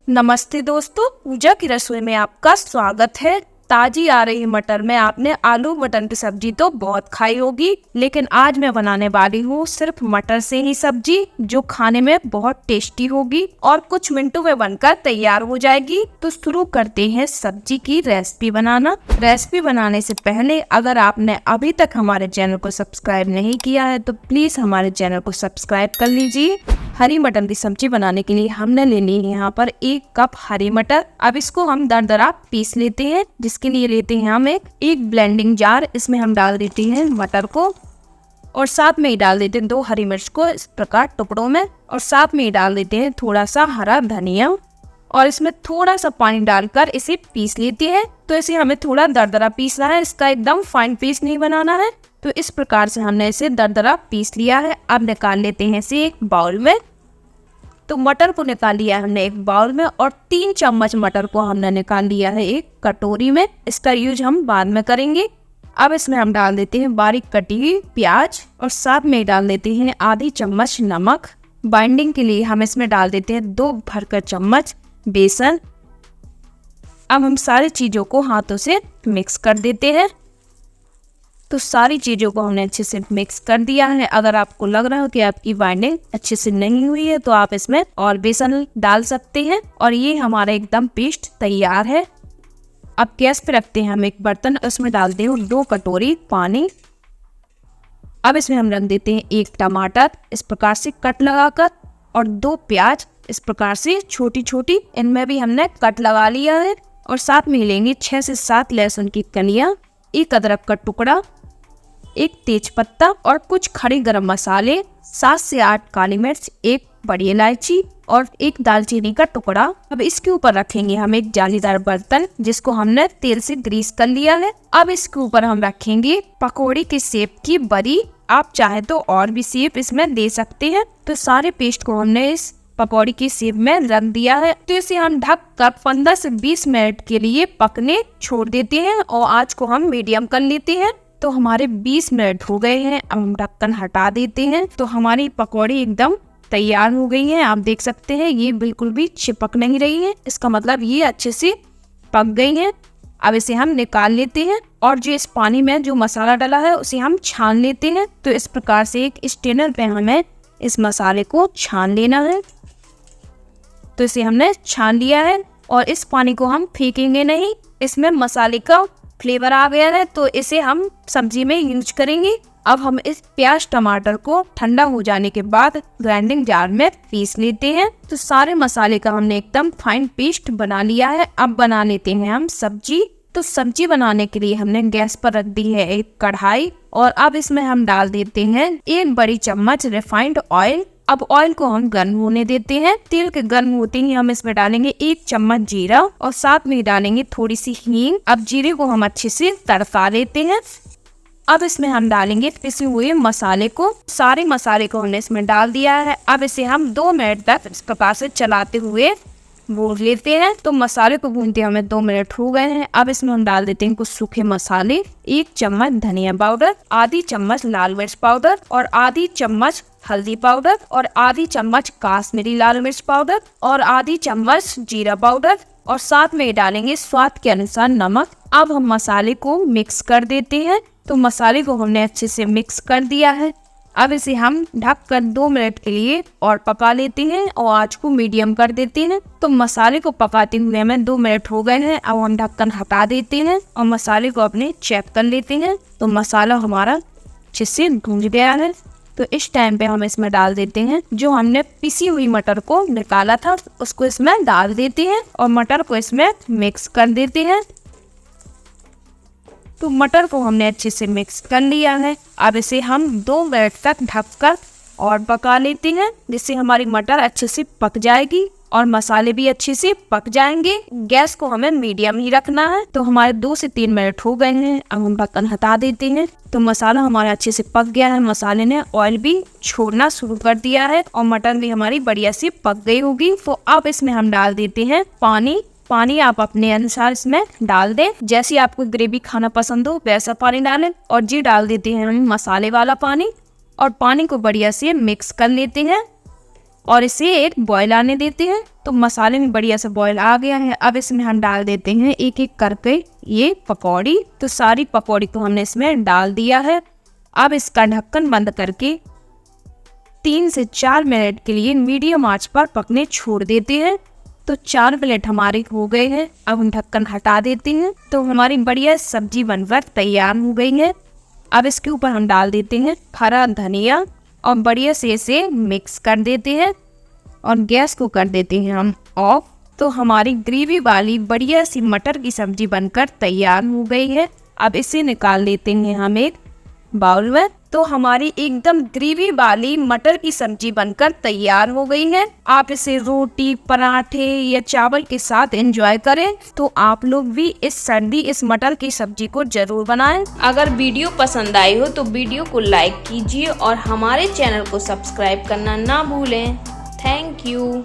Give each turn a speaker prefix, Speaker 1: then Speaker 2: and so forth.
Speaker 1: नमस्ते दोस्तों, पूजा की रसोई में आपका स्वागत है। ताजी आ रही मटर में आपने आलू मटर की सब्जी तो बहुत खाई होगी, लेकिन आज मैं बनाने वाली हूँ सिर्फ मटर से ही सब्जी, जो खाने में बहुत टेस्टी होगी और कुछ मिनटों में बनकर तैयार हो जाएगी। तो शुरू करते हैं सब्जी की रेसिपी बनाना। रेसिपी बनाने से पहले अगर आपने अभी तक हमारे चैनल को सब्सक्राइब नहीं किया है तो प्लीज हमारे चैनल को सब्सक्राइब कर लीजिए। हरी मटर की सब्जी बनाने के लिए हमने लेनी है यहाँ पर 1 कप हरी मटर। अब इसको हम दरदरा पीस लेते हैं, जिसके लिए लेते हैं हम एक ब्लेंडिंग जार। इसमें हम डाल देते हैं मटर को और साथ में ही डाल देते हैं 2 हरी मिर्च को इस प्रकार टुकड़ों में, और साथ में ही डाल देते हैं थोड़ा सा हरा धनिया और इसमें थोड़ा सा पानी डालकर इसे पीस लेते हैं। तो इसे हमें थोड़ा दरदरा पीसना है, इसका एकदम फाइन पेस्ट नहीं बनाना है। तो इस प्रकार से हमने इसे दरदरा पीस लिया है। अब निकाल लेते हैं इसे एक बाउल में। तो मटर को निकाल लिया हमने एक बाउल में और 3 चम्मच मटर को हमने निकाल लिया है एक कटोरी में। इसका यूज हम बाद में करेंगे। अब इसमें हम डाल देते हैं बारीक कटी हुई प्याज और साथ में डाल देते हैं आधी चम्मच नमक। बाइंडिंग के लिए हम इसमें डाल देते हैं 2 भरकर चम्मच बेसन। अब हम सारी चीज़ों को हाथों से मिक्स कर देते हैं। तो सारी चीज़ों को हमने अच्छे से मिक्स कर दिया है। अगर आपको लग रहा हो कि आपकी बाइंडिंग अच्छे से नहीं हुई है तो आप इसमें और बेसन डाल सकते हैं। और ये हमारा एकदम पेस्ट तैयार है। अब गैस पे रखते हैं हम एक बर्तन, उसमें डालते हैं 2 कटोरी पानी। अब इसमें हम रख देते हैं 1 टमाटर इस प्रकार से कट लगाकर और 2 प्याज इस प्रकार से छोटी छोटी, इनमें भी हमने कट लगा लिया है। और साथ में लेंगे 6 से 7 लहसुन की कलियां, 1 अदरक का टुकड़ा, 1 तेज पत्ता और कुछ खड़े गरम मसाले, 7 से 8 काली मिर्च, 1 बड़ी इलायची और 1 दालचीनी का टुकड़ा। अब इसके ऊपर रखेंगे हम एक जालीदार बर्तन, जिसको हमने तेल से ग्रीस कर लिया है। अब इसके ऊपर हम रखेंगे पकौड़ी के शेप की बड़ी। आप चाहे तो और भी शेप इसमें दे सकते हैं। तो सारे पेस्ट को हमने इस पकौड़ी की शेप में रख दिया है। तो इसे हम ढक कर 15 से 20 मिनट के लिए पकने छोड़ देते हैं और आंच को हम मीडियम कर लेते हैं। तो हमारे 20 मिनट हो गए हैं। अब हम ढक्कन हटा देते हैं। तो हमारी पकौड़ी एकदम तैयार हो गई है। आप देख सकते हैं ये बिल्कुल भी चिपक नहीं रही है, इसका मतलब ये अच्छे से पक गई है। अब इसे हम निकाल लेते हैं और जो इस पानी में जो मसाला डाला है उसे हम छान लेते हैं। तो इस प्रकार से एक स्ट्रेनर पे हमें इस मसाले को छान लेना है। तो इसे हमने छान लिया है और इस पानी को हम फेंकेंगे नहीं। इसमें मसाले का फ्लेवर आ गया है तो इसे हम सब्जी में यूज करेंगे। अब हम इस प्याज टमाटर को ठंडा हो जाने के बाद ग्राइंडिंग जार में पीस लेते हैं। तो सारे मसाले का हमने एकदम फाइन पेस्ट बना लिया है। अब बना लेते हैं हम सब्जी। तो सब्जी बनाने के लिए हमने गैस पर रख दी है एक कढ़ाई और अब इसमें हम डाल देते हैं 1 बड़ी चम्मच रिफाइंड ऑयल। अब ऑयल को हम गर्म होने देते हैं। तेल के गर्म होते ही हम इसमें डालेंगे 1 चम्मच जीरा और साथ में डालेंगे थोड़ी सी हींग। अब जीरे को हम अच्छे से तड़का लेते हैं। अब इसमें हम डालेंगे पिसे हुए मसाले को। सारे मसाले को हमने इसमें डाल दिया है। अब इसे हम 2 मिनट तक इस प्रकार से चलाते हुए भून लेते हैं। तो मसाले को भूनते हमें 2 मिनट हो गए हैं। अब इसमें हम डाल देते हैं कुछ सूखे मसाले, 1 चम्मच धनिया पाउडर, आधी चम्मच लाल मिर्च पाउडर और आधी चम्मच हल्दी पाउडर और आधी चम्मच काश्मीरी लाल मिर्च पाउडर और आधी चम्मच जीरा पाउडर और साथ में डालेंगे स्वाद के अनुसार नमक। अब हम मसाले को मिक्स कर देते हैं। तो मसाले को हमने अच्छे से मिक्स कर दिया है। अब इसे हम ढक कर 2 मिनट के लिए और पका लेते हैं और आंच को मीडियम कर देते हैं। तो मसाले को पकाते हुए हमें 2 मिनट हो गए हैं। अब हम ढक्कन हटा देते हैं और मसाले को अपने चेक कर लेते हैं। तो मसाला हमारा अच्छे से भून गया है। तो इस टाइम पे हम इसमें डाल देते हैं जो हमने पिसी हुई मटर को निकाला था, उसको इसमें डाल देते हैं और मटर को इसमें मिक्स कर देते हैं। तो मटर को हमने अच्छे से मिक्स कर लिया है। अब इसे हम 2 मिनट तक ढककर और पका लेते हैं, जिससे हमारी मटर अच्छे से पक जाएगी और मसाले भी अच्छे से पक जाएंगे। गैस को हमें मीडियम ही रखना है। तो हमारे 2 से 3 मिनट हो गए हैं। अब हम ढक्कन हटा देते हैं। तो मसाला हमारा अच्छे से पक गया है। मसाले ने ऑयल भी छोड़ना शुरू कर दिया है और मटर भी हमारी बढ़िया से पक गई होगी। तो अब इसमें हम डाल देते हैं पानी आप अपने अनुसार इसमें डाल दें। जैसी आपको ग्रेवी खाना पसंद हो वैसा पानी डालें। और जी डाल देते हैं हम मसाले वाला पानी और पानी को बढ़िया से मिक्स कर लेते हैं। और इसे एक बॉयल आने देते हैं। तो मसाले में बढ़िया से बॉयल आ गया है। अब इसमें हम डाल देते हैं एक एक करके ये पकौड़ी। तो सारी पकौड़ी को हमने इसमें डाल दिया है। अब इसका ढक्कन बंद करके 3 से 4 मिनट के लिए मीडियम आंच पर पकने छोड़ देते हैं। तो 4 मिनट हमारे हो गए हैं। अब हम ढक्कन हटा देते हैं। तो हमारी बढ़िया सब्जी बनकर तैयार हो गई है। अब इसके ऊपर हम डाल देते हैं हरा धनिया और बढ़िया से इसे मिक्स कर देते हैं और गैस को कर देते हैं हम ऑफ। तो हमारी ग्रेवी वाली बढ़िया सी मटर की सब्जी बनकर तैयार हो गई है। अब इसे निकाल लेते हैं हम एक बाउल में। तो हमारी एकदम ग्रेवी वाली मटर की सब्जी बनकर तैयार हो गई है। आप इसे रोटी, पराठे या चावल के साथ एंजॉय करें। तो आप लोग भी इस सर्दी इस मटर की सब्जी को जरूर बनाएं।
Speaker 2: अगर वीडियो पसंद आई हो तो वीडियो को लाइक कीजिए और हमारे चैनल को सब्सक्राइब करना ना भूलें। Thank you.